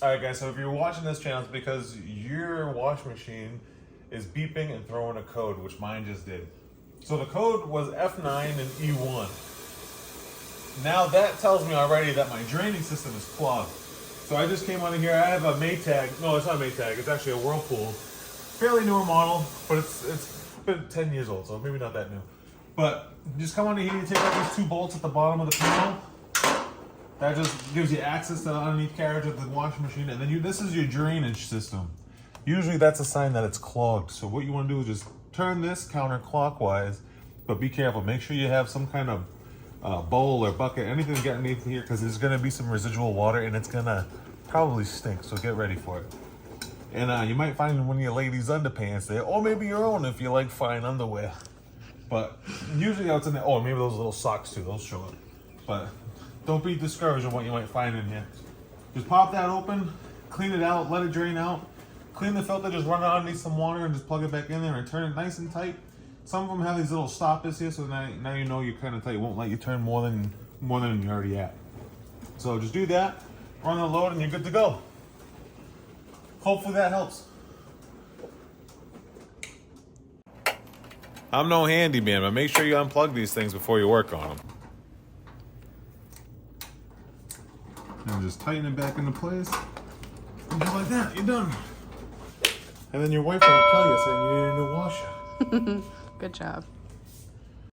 Alright guys, so if you're watching this channel, it's because your wash machine is beeping and throwing a code, which mine just did. So the code was F9 and E1. Now that tells me already that my draining system is clogged. So I just came out of here, I have a Maytag, no it's not a Maytag, it's actually a Whirlpool. Fairly newer model, but it's been 10 years old, so maybe not that new. But just come under here, you take out these two bolts at the bottom of the panel. That just gives you access to the underneath carriage of the washing machine, and then this is your drainage system. Usually that's a sign that it's clogged. So what you want to do is just turn this counterclockwise, but be careful. Make sure you have some kind of bowl or bucket, anything to get underneath here, because there's going to be some residual water and it's going to probably stink. So get ready for it. And you might find one of your ladies' underpants there, or maybe your own if you like fine underwear. But usually it's in there. Oh, maybe those little socks too. Those show up. But don't be discouraged on what you might find in here. Just pop that open, clean it out, let it drain out. Clean the filter, just run it underneath some water and just plug it back in there and turn it nice and tight. Some of them have these little stoppers here, so now you know you're kind of tight. It won't let you turn more than you're already at. So just do that, run the load, and you're good to go. Hopefully that helps. I'm no handyman, but make sure you unplug these things before you work on them. And just tighten it back into place. And just like that, you're done. And then your wife will tell you saying you need a new washer. Good job.